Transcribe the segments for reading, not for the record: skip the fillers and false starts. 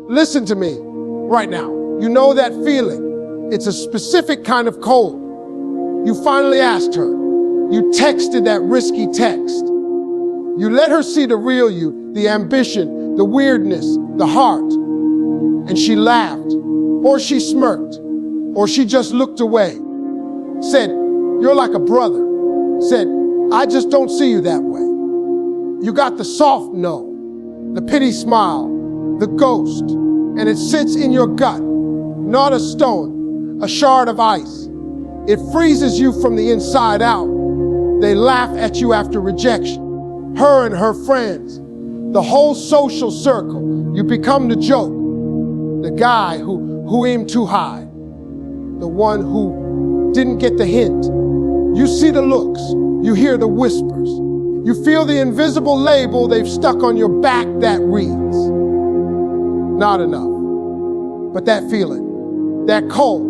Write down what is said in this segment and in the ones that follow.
Listen to me right now. You know that feeling. It's a specific kind of cold. You finally asked her. You texted that risky text. You let her see the real you, the ambition, the weirdness, the heart. And she laughed, or she smirked, or she just looked away. Said, "You're like a brother." Said, "I just don't see you that way." You got the soft no, the pity smile, the ghost, and it sits in your gut, not a stone, a shard of ice. It freezes you from the inside out. They laugh at you after rejection. Her and her friends, the whole social circle. You become the joke, the guy who aimed too high, the one who didn't get the hint. You see the looks, you hear the whispers, you feel the invisible label they've stuck on your back that reads, "Not enough." But that feeling, that cold,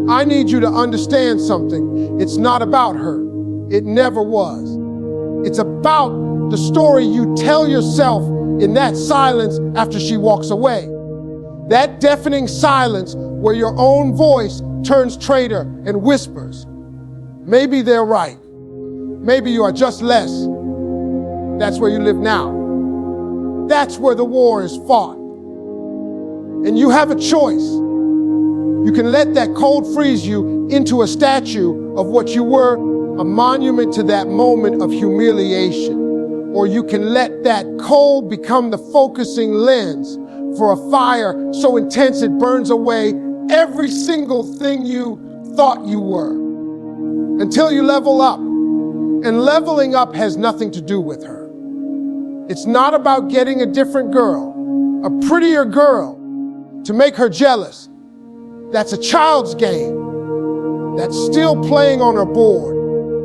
I need you to understand something. It's not about her. It never was. It's about the story you tell yourself in that silence after she walks away. That deafening silence where your own voice turns traitor and whispers, "Maybe they're right. Maybe you are just less." That's where you live now. That's where the war is fought. And you have a choice. You can let that cold freeze you into a statue of what you were, a monument to that moment of humiliation. Or you can let that cold become the focusing lens for a fire so intense it burns away every single thing you thought you were. Until you level up. And leveling up has nothing to do with her. It's not about getting a different girl, a prettier girl, to make her jealous. That's a child's game that's still playing on her board.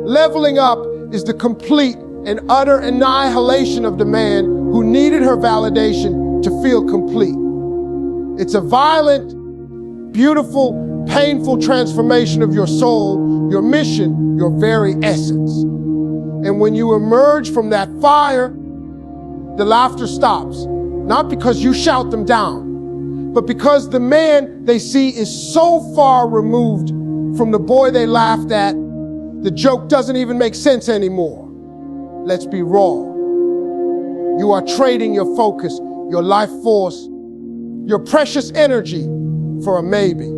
Leveling up is the complete and utter annihilation of the man who needed her validation to feel complete. It's a violent, beautiful, painful transformation of your soul, your mission, your very essence. And when you emerge from that fire, the laughter stops, not because you shout them down, but because the man they see is so far removed from the boy they laughed at, the joke doesn't even make sense anymore. Let's be raw. You are trading your focus, your life force, your precious energy for a maybe,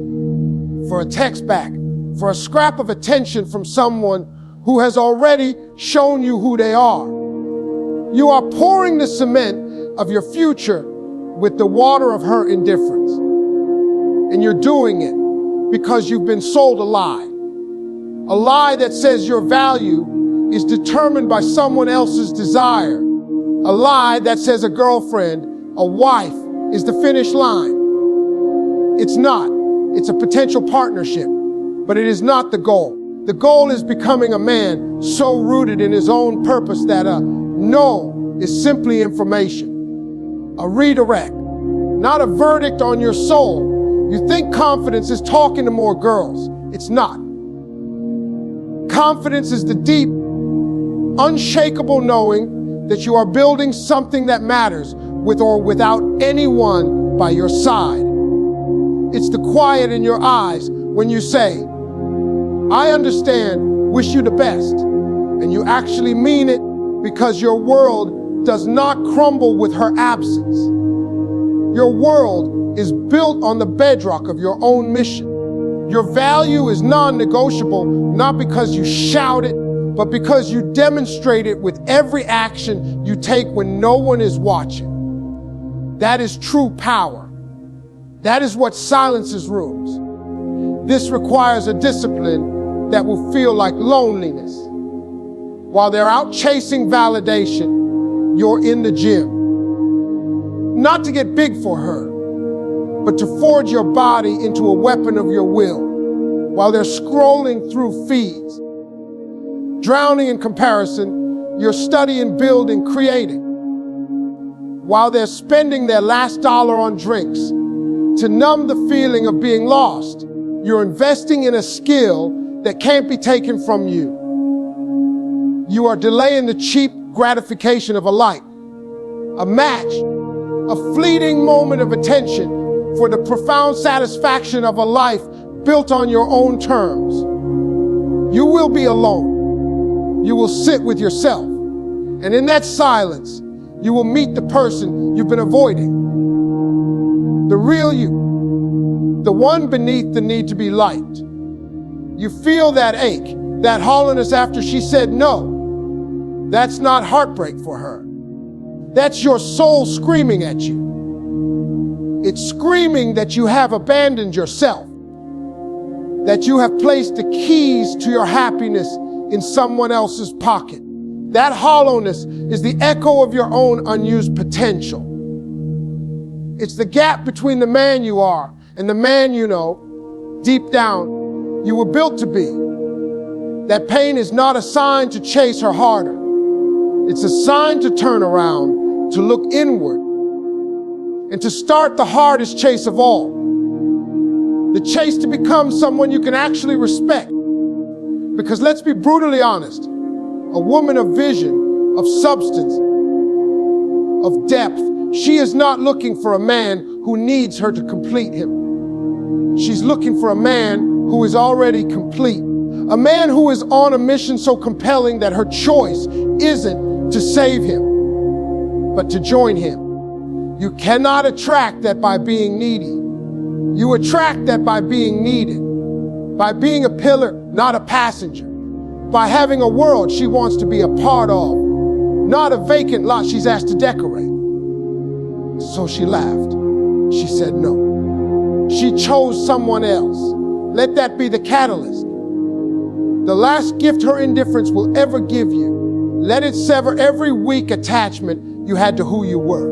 for a text back, for a scrap of attention from someone who has already shown you who they are. You are pouring the cement of your future with the water of her indifference. And you're doing it because you've been sold a lie that says your value is determined by someone else's desire, a lie that says a girlfriend, a wife is the finish line. It's not. It's a potential partnership, but it is not the goal. The goal is becoming a man so rooted in his own purpose that a no is simply information, a redirect, not a verdict on your soul. You think confidence is talking to more girls. It's not. Confidence is the deep, unshakable knowing that you are building something that matters with or without anyone by your side. It's the quiet in your eyes when you say, "I understand, wish you the best," and you actually mean it because your world does not crumble with her absence. Your world is built on the bedrock of your own mission. Your value is non-negotiable, not because you shout it, but because you demonstrate it with every action you take when no one is watching. That is true power. That is what silences rooms. This requires a discipline that will feel like loneliness. While they're out chasing validation, you're in the gym. Not to get big for her, but to forge your body into a weapon of your will. While they're scrolling through feeds, drowning in comparison, you're studying, building, creating. While they're spending their last dollar on drinks to numb the feeling of being lost, you're investing in a skill that can't be taken from you. You are delaying the cheap gratification of a like, a match a fleeting moment of attention for the profound satisfaction of a life built on your own terms. You will be alone. You will sit with yourself. And in that silence, you will meet the person you've been avoiding. The real you, the one beneath the need to be liked. You feel that ache, that hollowness after she said no. That's not heartbreak for her. That's your soul screaming at you. It's screaming that you have abandoned yourself, that you have placed the keys to your happiness in someone else's pocket. That hollowness is the echo of your own unused potential. It's the gap between the man you are and the man you know, deep down, you were built to be. That pain is not a sign to chase her harder. It's a sign to turn around, to look inward, and to start the hardest chase of all. The chase to become someone you can actually respect. Because let's be brutally honest, a woman of vision, of substance, of depth, she is not looking for a man who needs her to complete him. She's looking for a man who is already complete. A man who is on a mission so compelling that her choice isn't to save him, but to join him. You cannot attract that by being needy. You attract that by being needed, by being a pillar, not a passenger, by having a world she wants to be a part of, not a vacant lot she's asked to decorate. So she laughed. She said no. She chose someone else. Let that be the catalyst. The last gift her indifference will ever give you. Let it sever every weak attachment you had to who you were.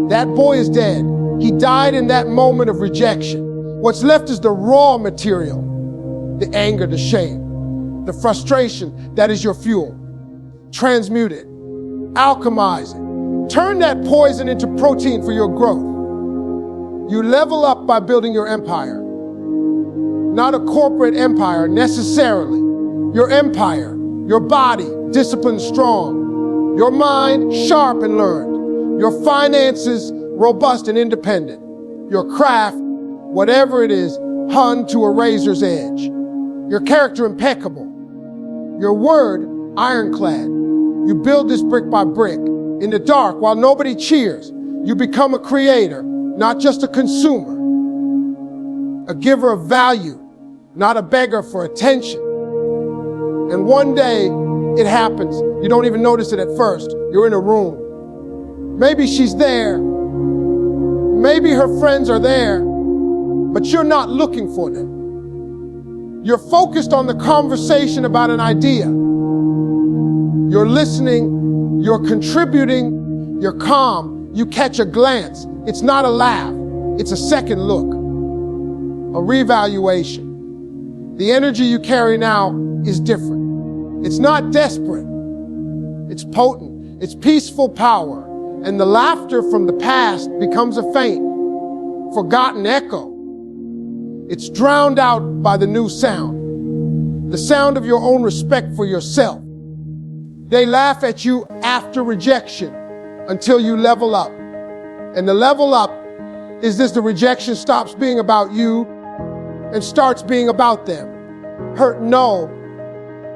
That boy is dead. He died in that moment of rejection. What's left is the raw material, the anger, the shame, the frustration that is your fuel. Transmute it, alchemize it. Turn that poison into protein for your growth. You level up by building your empire. Not a corporate empire necessarily. Your empire, your body, disciplined, strong. Your mind, sharp and learned. Your finances, robust and independent. Your craft, whatever it is, honed to a razor's edge. Your character impeccable. Your word, ironclad. You build this brick by brick. In the dark, while nobody cheers, you become a creator, not just a consumer. A giver of value, not a beggar for attention. And one day, it happens. You don't even notice it at first. You're in a room. Maybe she's there. Maybe her friends are there, but you're not looking for them. You're focused on the conversation about an idea. You're listening, you're contributing, you're calm, you catch a glance. It's not a laugh, it's a second look, a reevaluation. The energy you carry now is different. It's not desperate, it's potent, it's peaceful power. And the laughter from the past becomes a faint, forgotten echo. It's drowned out by the new sound, the sound of your own respect for yourself. They laugh at you after rejection until you level up. And the level up is this: the rejection stops being about you and starts being about them. Hurt no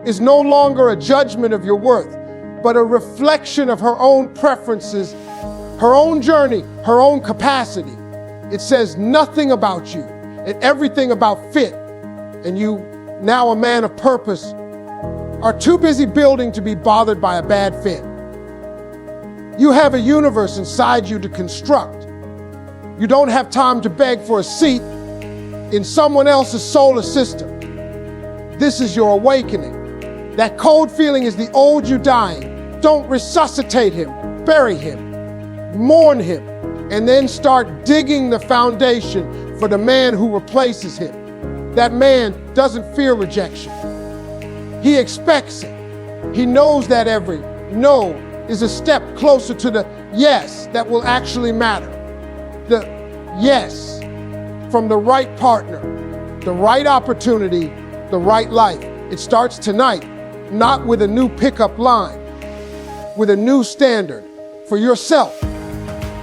is no longer a judgment of your worth, but a reflection of her own preferences, her own journey, her own capacity. It says nothing about you and everything about fit. And you, now a man of purpose, are too busy building to be bothered by a bad fit. You have a universe inside you to construct. You don't have time to beg for a seat in someone else's solar system. This is your awakening. That cold feeling is the old you dying. Don't resuscitate him, bury him, mourn him, and then start digging the foundation for the man who replaces him. That man doesn't fear rejection. He expects it. He knows that every no is a step closer to the yes that will actually matter. The yes from the right partner, the right opportunity, the right life. It starts tonight, not with a new pickup line, with a new standard for yourself.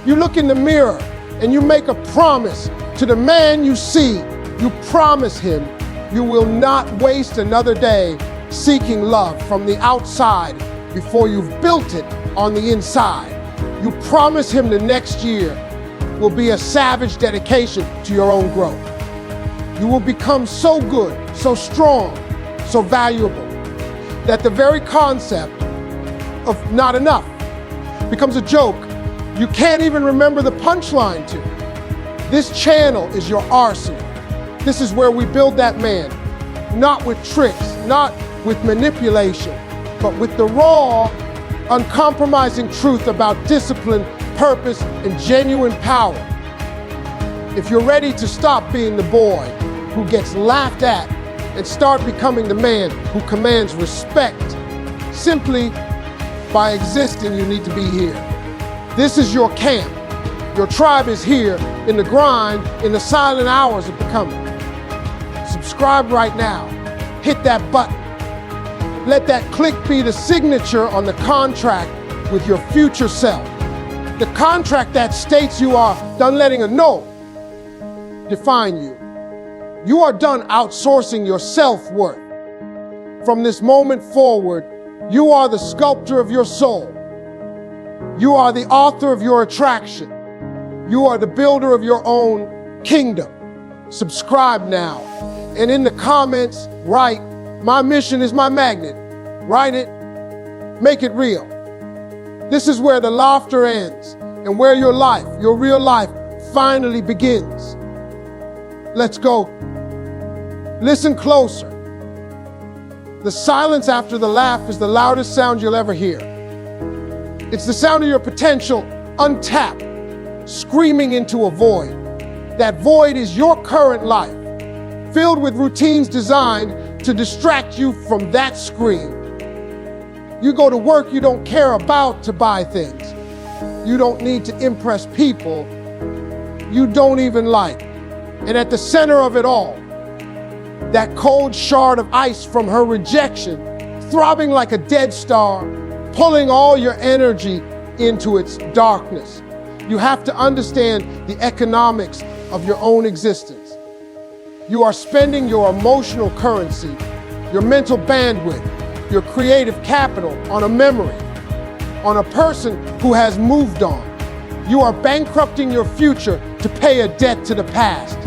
You look in the mirror and you make a promise to the man you see. You promise him you will not waste another day seeking love from the outside before you've built it on the inside. You promise him the next year will be a savage dedication to your own growth. You will become so good, so strong, so valuable that the very concept of not enough becomes a joke you can't even remember the punchline to. This channel is your arsenal. This is where we build that man, not with tricks, not with manipulation, but with the raw, uncompromising truth about discipline, purpose, and genuine power. If you're ready to stop being the boy who gets laughed at and start becoming the man who commands respect, simply by existing, you need to be here. This is your camp. Your tribe is here in the grind, in the silent hours of becoming. Subscribe right now. Hit that button. Let that click be the signature on the contract with your future self. The contract that states you are done letting a no define you. You are done outsourcing your self-worth. From this moment forward, you are the sculptor of your soul. You are the author of your attraction. You are the builder of your own kingdom. Subscribe now. And in the comments, write, "My mission is my magnet." Write it, make it real. This is where the laughter ends and where your life, your real life, finally begins. Let's go. Listen closer. The silence after the laugh is the loudest sound you'll ever hear. It's the sound of your potential untapped, screaming into a void. That void is your current life, filled with routines designed to distract you from that scream. You go to work you don't care about to buy things. You don't need to impress people you don't even like. And at the center of it all, that cold shard of ice from her rejection, throbbing like a dead star, pulling all your energy into its darkness. You have to understand the economics of your own existence. You are spending your emotional currency, your mental bandwidth, your creative capital on a memory, on a person who has moved on. You are bankrupting your future to pay a debt to the past.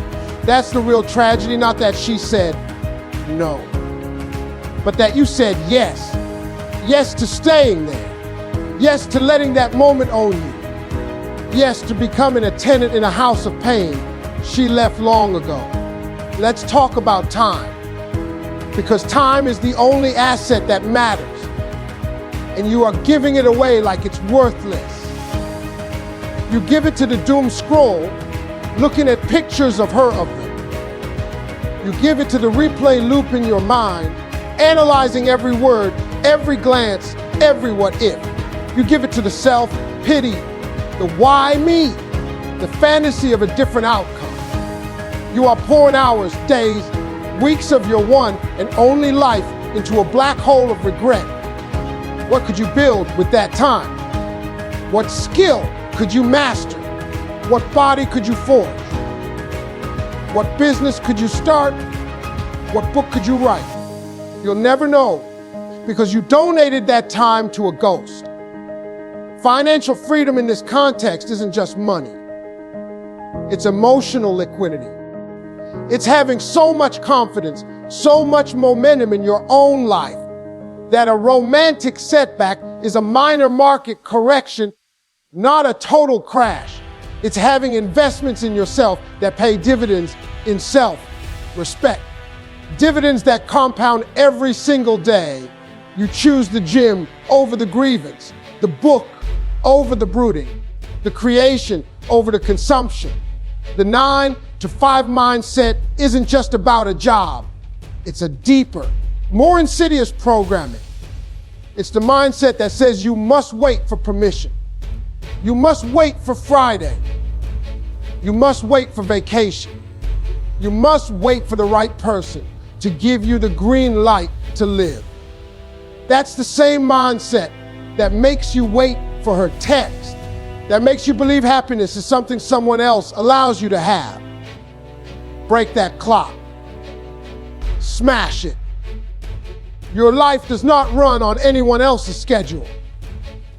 That's the real tragedy, not that she said no, but that you said yes. Yes to staying there. Yes to letting that moment own you. Yes to becoming a tenant in a house of pain she left long ago. Let's talk about time, because time is the only asset that matters, and you are giving it away like it's worthless. You give it to the doom scroll, looking at pictures of her of them. You give it to the replay loop in your mind, analyzing every word, every glance, every what if. You give it to the self-pity, the why me, the fantasy of a different outcome. You are pouring hours, days, weeks of your one and only life into a black hole of regret. What could you build with that time? What skill could you master? What body could you forge? What business could you start? What book could you write? You'll never know, because you donated that time to a ghost. Financial freedom in this context isn't just money. It's emotional liquidity. It's having so much confidence, so much momentum in your own life that a romantic setback is a minor market correction, not a total crash. It's having investments in yourself that pay dividends in self-respect. Dividends that compound every single day. You choose the gym over the grievance, the book over the brooding, the creation over the consumption. The 9 to 5 mindset isn't just about a job. It's a deeper, more insidious programming. It's the mindset that says you must wait for permission. You must wait for Friday. You must wait for vacation. You must wait for the right person to give you the green light to live. That's the same mindset that makes you wait for her text, that makes you believe happiness is something someone else allows you to have. Break that clock. Smash it. Your life does not run on anyone else's schedule.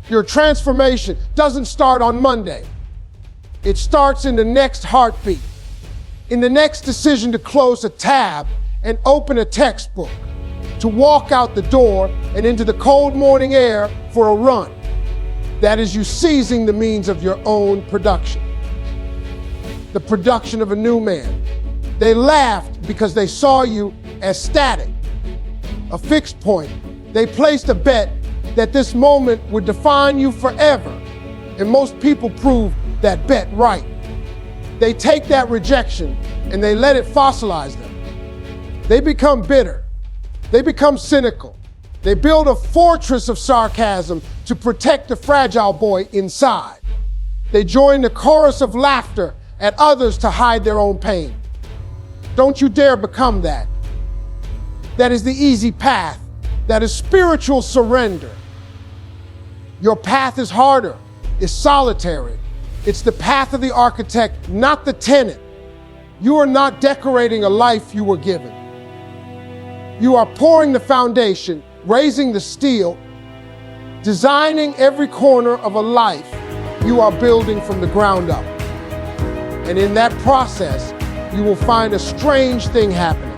Your transformation doesn't start on Monday. It starts in the next heartbeat, in the next decision to close a tab and open a textbook, to walk out the door and into the cold morning air for a run. That is you seizing the means of your own production. The production of a new man. They laughed because they saw you as static, a fixed point. They placed a bet that this moment would define you forever. And most people prove that bet right. They take that rejection and they let it fossilize them. They become bitter. They become cynical. They build a fortress of sarcasm to protect the fragile boy inside. They join the chorus of laughter at others to hide their own pain. Don't you dare become that. That is the easy path. That is spiritual surrender. Your path is harder, it's solitary. It's the path of the architect, not the tenant. You are not decorating a life you were given. You are pouring the foundation, raising the steel, designing every corner of a life you are building from the ground up. And in that process, you will find a strange thing happening.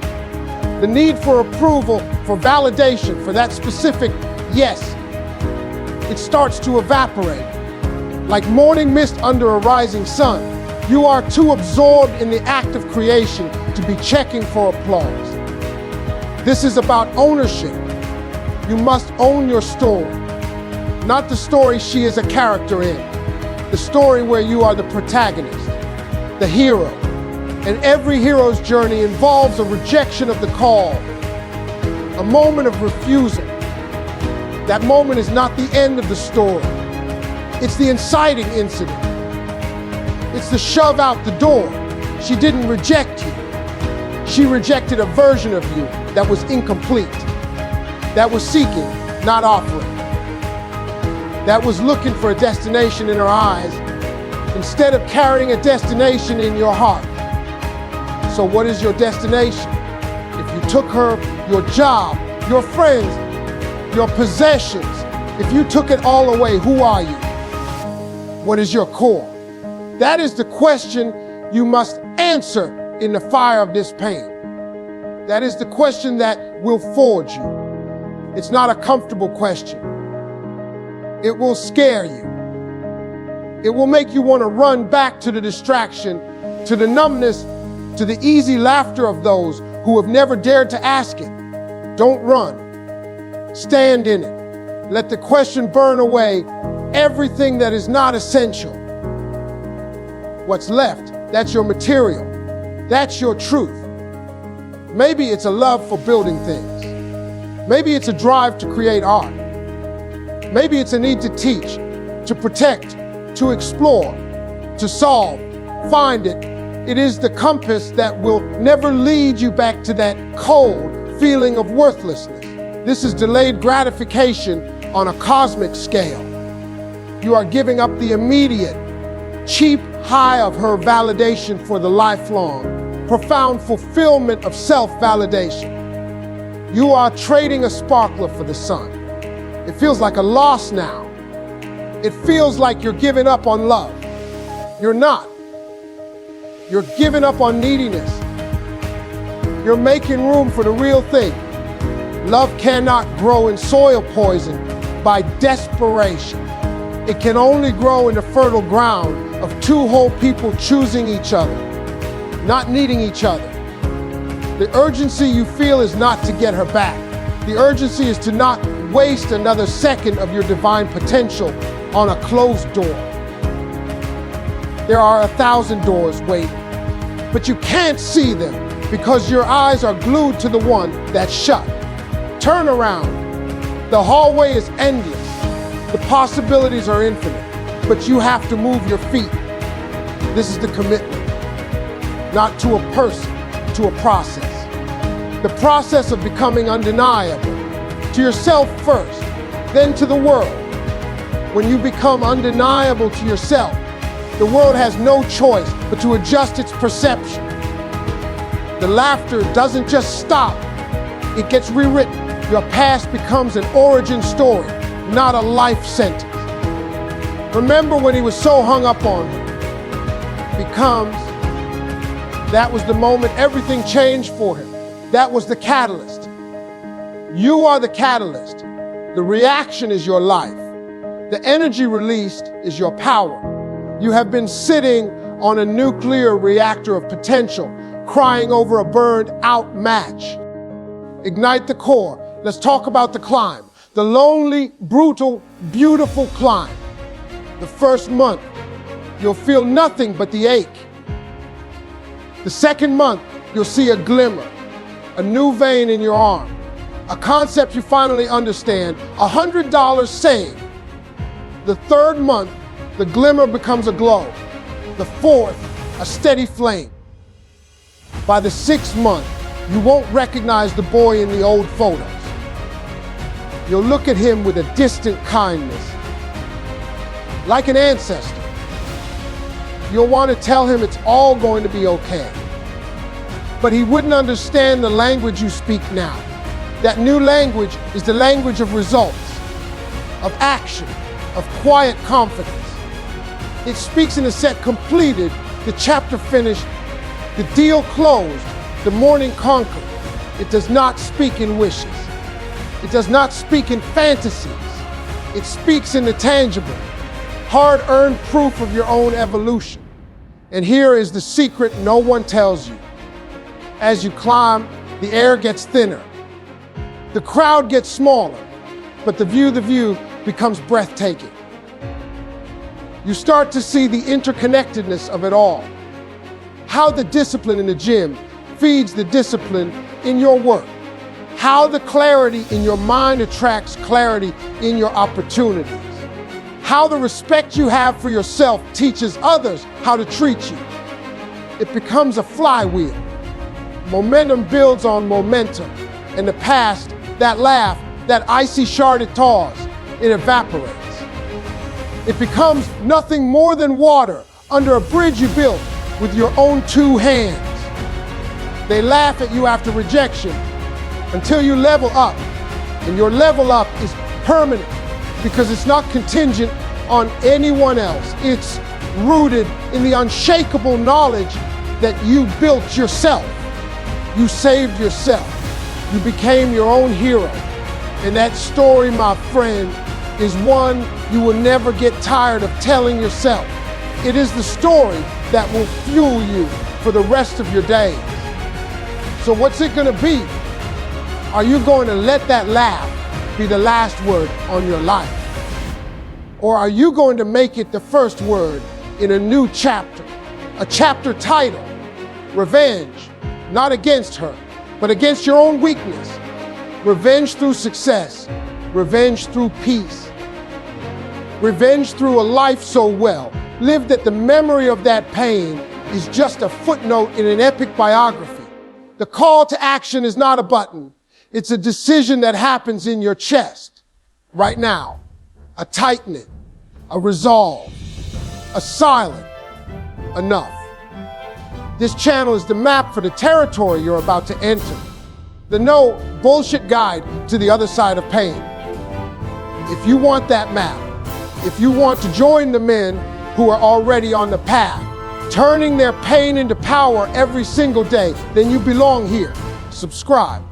The need for approval, for validation, for that specific yes, it starts to evaporate. Like morning mist under a rising sun, you are too absorbed in the act of creation to be checking for applause. This is about ownership. You must own your story, not the story she is a character in, the story where you are the protagonist, the hero. And every hero's journey involves a rejection of the call, a moment of refusal. That moment is not the end of the story. It's the inciting incident. It's the shove out the door. She didn't reject you. She rejected a version of you that was incomplete, that was seeking, not offering, that was looking for a destination in her eyes instead of carrying a destination in your heart. So what is your destination? If you took her, your job, your friends, your possessions, if you took it all away, who are you? What is your core? That is the question you must answer in the fire of this pain. That is the question that will forge you. It's not a comfortable question. It will scare you. It will make you want to run back to the distraction, to the numbness, to the easy laughter of those who have never dared to ask it. Don't run. Stand in it. Let the question burn away everything that is not essential. What's left, that's your material. That's your truth. Maybe it's a love for building things. Maybe it's a drive to create art. Maybe it's a need to teach, to protect, to explore, to solve. Find it. It is the compass that will never lead you back to that cold feeling of worthlessness. This is delayed gratification on a cosmic scale. You are giving up the immediate, cheap high of her validation for the lifelong, profound fulfillment of self-validation. You are trading a sparkler for the sun. It feels like a loss now. It feels like you're giving up on love. You're not. You're giving up on neediness. You're making room for the real thing. Love cannot grow in soil poisoned by desperation. It can only grow in the fertile ground of two whole people choosing each other, not needing each other. The urgency you feel is not to get her back. The urgency is to not waste another second of your divine potential on a closed door. There are 1,000 doors waiting, but you can't see them because your eyes are glued to the one that's shut. Turn around. The hallway is endless. The possibilities are infinite, but you have to move your feet. This is the commitment, not to a person, to a process. The process of becoming undeniable, to yourself first, then to the world. When you become undeniable to yourself, the world has no choice but to adjust its perception. The laughter doesn't just stop, it gets rewritten. Your past becomes an origin story, not a life sentence. Remember when he was so hung up on her. That was the moment everything changed for him. That was the catalyst. You are the catalyst. The reaction is your life. The energy released is your power. You have been sitting on a nuclear reactor of potential, crying over a burned out match. Ignite the core. Let's talk about the climb. The lonely, brutal, beautiful climb. The first month, you'll feel nothing but the ache. The second month, you'll see a glimmer, a new vein in your arm, a concept you finally understand, $100 saved. The third month, the glimmer becomes a glow. The fourth, a steady flame. By the sixth month, you won't recognize the boy in the old photos. You'll look at him with a distant kindness, like an ancestor. You'll want to tell him it's all going to be okay. But he wouldn't understand the language you speak now. That new language is the language of results, of action, of quiet confidence. It speaks in a set completed, the chapter finished, the deal closed, the morning conquered. It does not speak in wishes. It does not speak in fantasies. It speaks in the tangible, hard-earned proof of your own evolution. And here is the secret no one tells you. As you climb, the air gets thinner. The crowd gets smaller, but the view becomes breathtaking. You start to see the interconnectedness of it all. How the discipline in the gym feeds the discipline in your work. How the clarity in your mind attracts clarity in your opportunities. How the respect you have for yourself teaches others how to treat you. It becomes a flywheel. Momentum builds on momentum. In the past, that laugh, that icy shard it thaws, it evaporates. It becomes nothing more than water under a bridge you built with your own two hands. They laugh at you after rejection until you level up. And your level up is permanent because it's not contingent on anyone else. It's rooted in the unshakable knowledge that you built yourself. You saved yourself. You became your own hero. And that story, my friend, is one you will never get tired of telling yourself. It is the story that will fuel you for the rest of your days. So what's it gonna be? Are you going to let that laugh be the last word on your life? Or are you going to make it the first word in a new chapter? A chapter titled, Revenge, not against her, but against your own weakness. Revenge through success. Revenge through peace. Revenge through a life so well lived that the memory of that pain is just a footnote in an epic biography. The call to action is not a button. It's a decision that happens in your chest right now. A tightening, a resolve, a silent enough. This channel is the map for the territory you're about to enter. The no bullshit guide to the other side of pain. If you want that map, if you want to join the men who are already on the path, turning their pain into power every single day, then you belong here. Subscribe.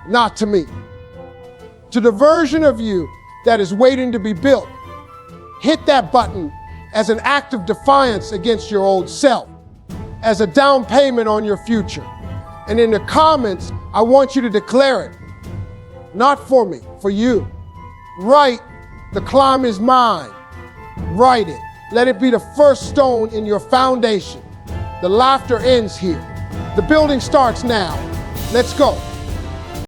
Not to me. To the version of you that is waiting to be built, hit that button as an act of defiance against your old self, as a down payment on your future. And in the comments, I want you to declare it. Not for me, for you. Write, the climb is mine. Write it. Let it be the first stone in your foundation. The laughter ends here. The building starts now. Let's go.